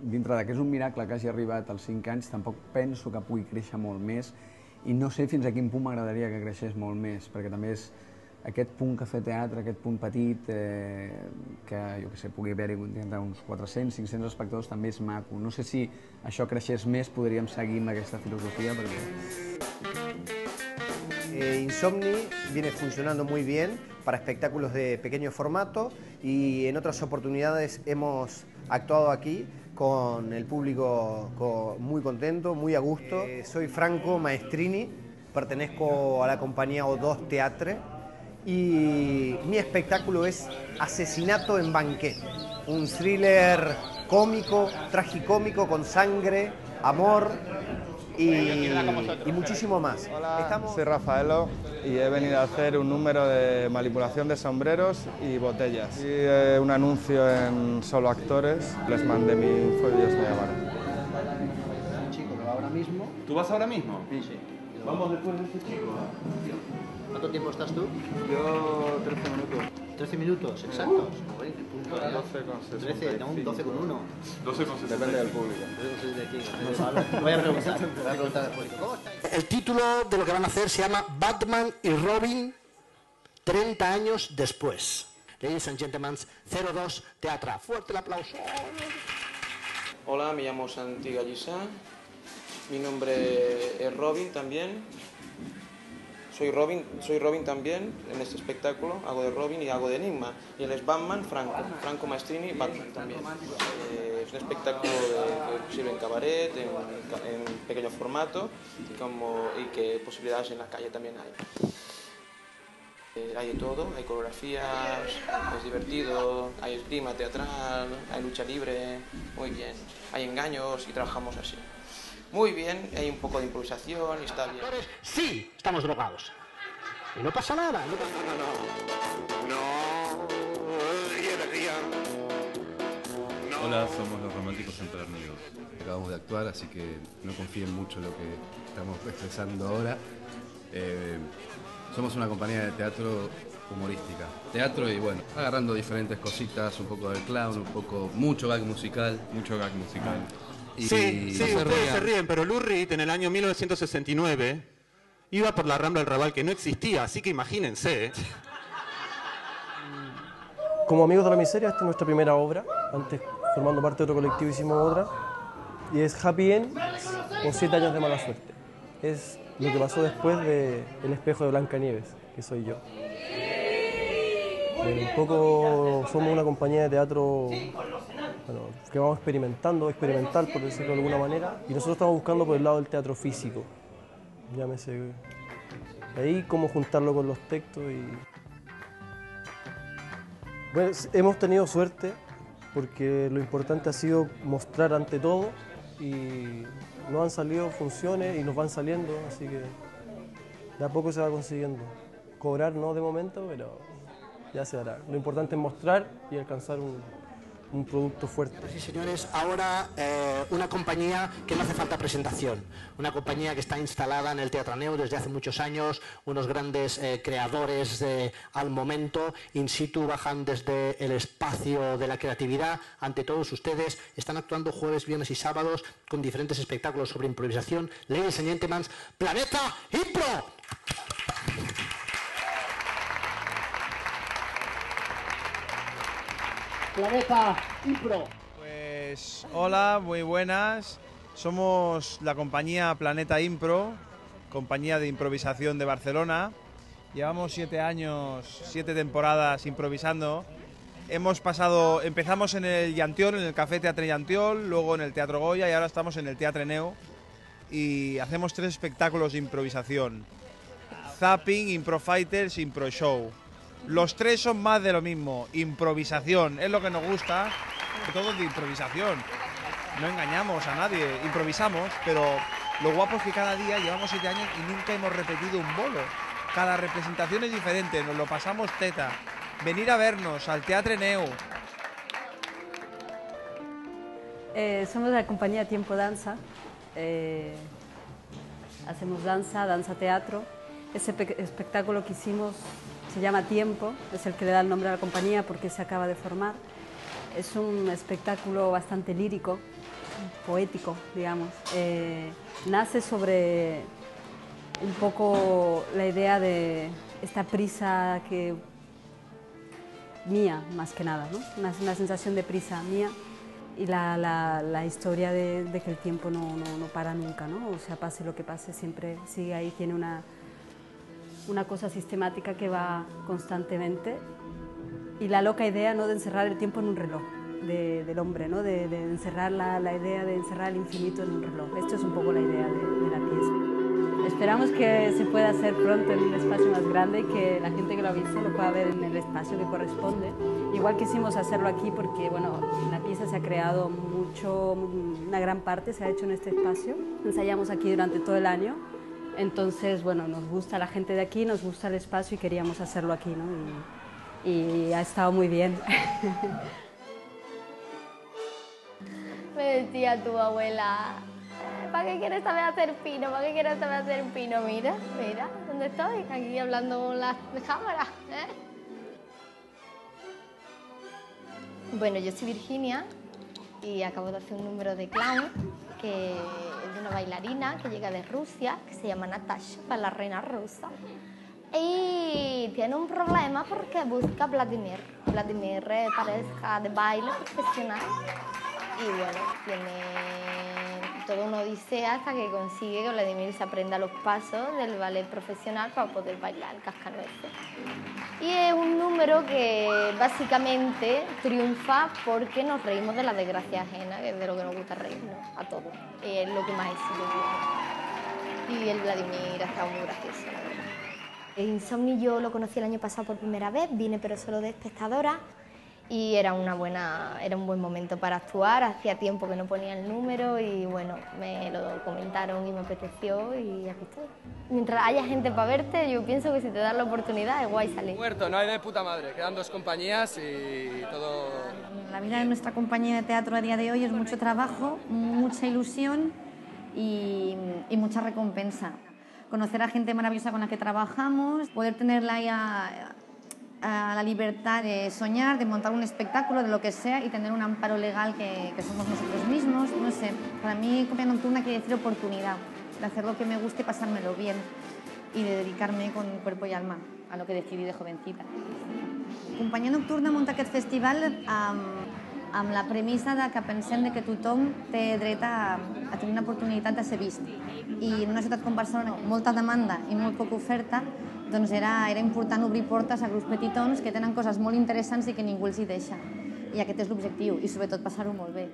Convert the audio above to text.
dintre de que és un miracle que hagi arribat als 5 anys, tampoc penso que pugui créixer molt més i no sé fins a quin punt m'agradaria que creixés molt més, perquè també és aquest punt cafè teatre, aquest punt petit, que jo què sé, pugui haver-hi uns 400-500 espectadors, també és maco. No sé si això creixés més, podríem seguir amb aquesta filosofia, perquè... Insomni viene funcionando muy bien para espectáculos de pequeño formato y en otras oportunidades hemos actuado aquí con el público muy contento, muy a gusto. Soy Franco Maestrini, pertenezco a la compañía O2 Teatre y mi espectáculo es Asesinato en Banquet, un thriller cómico, tragicómico con sangre, amor y muchísimo más. Hola, soy Rafaelo y he venido a hacer un número de manipulación de sombreros y botellas. Y un anuncio en Solo Actores, les mandé mi info y ellos me llamaron. Un chico que va ahora mismo. ¿Tú vas ahora mismo? Sí. Vamos después de este chico. ¿Cuánto tiempo estás tú? Yo 13 minutos. 13 minutos, exactos. Joder, qué punto era. 12,65. 13, no, un 12 con 1. 12,65. Depende del público. Voy a preguntar al público. ¿Cómo estáis? El título de lo que van a hacer se llama Batman y Robin 30 años después. Ladies and gentlemen, 02 Teatra. Fuerte el aplauso. Hola, me llamo Santi Gallissà. Mi nombre es Robin también. Soy Robin también en este espectáculo, hago de Robin y hago de Enigma. Y él es Batman, Franco Maestrini, Batman también. Es un espectáculo que sirve en cabaret, en pequeño formato y que posibilidades en la calle también hay. Hay de todo, hay coreografías, es divertido, hay esgrima teatral, hay lucha libre, muy bien. Hay engaños y trabajamos así. Muy bien, hay un poco de improvisación y está bien. Sí, estamos drogados. Y no pasa nada, no pasa nada. Hola, somos los Románticos Empedernidos. Acabamos de actuar, así que no confíen mucho en lo que estamos expresando ahora. Somos una compañía de teatro humorística. Teatro y bueno, agarrando diferentes cositas, un poco del clown, mucho gag musical. Mucho gag musical. Sí, ustedes se ríen, pero Lou Reed en el año 1969 iba por la Rambla del Raval, que no existía, así que imagínense. Como Amigos de la Miseria, esta es nuestra primera obra. Antes, formando parte de otro colectivo, hicimos otra. Y es Happy End con 7 años de mala suerte. Es lo que pasó después de El espejo de Blancanieves, que soy yo. Bueno, un poco somos una compañía de teatro que vamos experimental por decirlo de alguna manera, y nosotros estamos buscando por el lado del teatro físico, llámese ahí cómo juntarlo con los textos Bueno, hemos tenido suerte porque lo importante ha sido mostrar ante todo y nos han salido funciones y nos van saliendo, así que de a poco se va consiguiendo. Cobrar no de momento, pero ya se hará. Lo importante es mostrar y alcanzar un producto fuerte. Sí, señores, ahora una compañía que no hace falta presentación, una compañía que está instalada en el Teatraneu desde hace muchos años, unos grandes creadores al momento, in situ, bajan desde el espacio de la creatividad ante todos ustedes, están actuando jueves, viernes y sábados con diferentes espectáculos sobre improvisación. Ladies and gentlemen, Planeta Impro. Planeta Impro. Pues hola, muy buenas. Somos la compañía Planeta Impro, compañía de improvisación de Barcelona. Llevamos 7 años, 7 temporadas improvisando. Empezamos en el Llantiol, en el Café Teatre Llantiol, luego en el Teatro Goya y ahora estamos en el Teatreneu y hacemos 3 espectáculos de improvisación: Zapping, Impro Fighters, Impro Show. Los 3 son más de lo mismo, improvisación, es lo que nos gusta, todo de improvisación. No engañamos a nadie, improvisamos, pero lo guapo es que cada día llevamos 7 años y nunca hemos repetido un bolo. Cada representación es diferente, nos lo pasamos teta. Venir a vernos al Teatreneu. Somos la compañía Tiempo Danza. Hacemos danza teatro. Ese espectáculo que hicimos se llama Tiempo, es el que le da el nombre a la compañía porque se acaba de formar. Es un espectáculo bastante lírico, poético, digamos. Nace sobre un poco la idea de esta prisa mía, más que nada, ¿no? Una sensación de prisa mía y la historia de que el tiempo no para nunca, ¿no? O sea, pase lo que pase, siempre sigue ahí, tiene una cosa sistemática que va constantemente. Y la loca idea, ¿no?, de encerrar el tiempo en un reloj del hombre, ¿no?, de encerrar la idea de encerrar el infinito en un reloj. Esto es un poco la idea de la pieza. Esperamos que se pueda hacer pronto en un espacio más grande y que la gente que lo ha visto lo pueda ver en el espacio que corresponde. Igual quisimos hacerlo aquí porque, bueno, la pieza se ha creado una gran parte se ha hecho en este espacio. Ensayamos aquí durante todo el año. Entonces, bueno, nos gusta la gente de aquí, nos gusta el espacio y queríamos hacerlo aquí, ¿no? Y ha estado muy bien. Me decía tu abuela, ¿para qué quieres saber hacer pino? ¿Para qué quieres saber hacer pino? Mira, mira, ¿dónde estoy? Aquí hablando con las cámaras, ¿eh? Bueno, yo soy Virginia y acabo de hacer un número de clown que es de una bailarina que llega de Rusia, que se llama Natasha, para la reina rusa. Y tiene un problema porque busca a Vladimir. Vladimir es pareja de baile profesional. Y bueno, tiene toda una odisea hasta que consigue que Vladimir se aprenda los pasos del ballet profesional para poder bailar el cascanueces. Y es un número que básicamente triunfa porque nos reímos de la desgracia ajena, que es de lo que nos gusta reírnos a todos. Es lo que más éxito tiene. Y el Vladimir ha estado muy gracioso, la verdad. Insomni yo lo conocí el año pasado por primera vez, vine pero solo de espectadora y era un buen momento para actuar, hacía tiempo que no ponía el número y bueno, me lo comentaron y me apeteció y aquí estoy. Mientras haya gente para verte, yo pienso que si te dan la oportunidad es guay salir. Muerto, no hay de puta madre, quedan 2 compañías y todo... La vida de nuestra compañía de teatro a día de hoy es mucho trabajo, mucha ilusión y mucha recompensa. Conocer a gente maravillosa con la que trabajamos, poder tenerla ahí a la libertad de soñar, de montar un espectáculo, de lo que sea, y tener un amparo legal que somos nosotros mismos. No sé, para mí Compañía Nocturna quiere decir oportunidad de hacer lo que me guste, pasármelo bien y de dedicarme con cuerpo y alma a lo que decidí de jovencita. Compañía Nocturna munta aquest festival amb la premissa de que pensem que tothom té dret a tenir una oportunitat de ser vist. I en una ciutat com Barcelona, molta demanda i molt poca oferta, doncs era important obrir portes a grups petitons que tenen coses molt interessants i que ningú els hi deixa. I aquest és l'objectiu, i sobretot passar-ho molt bé.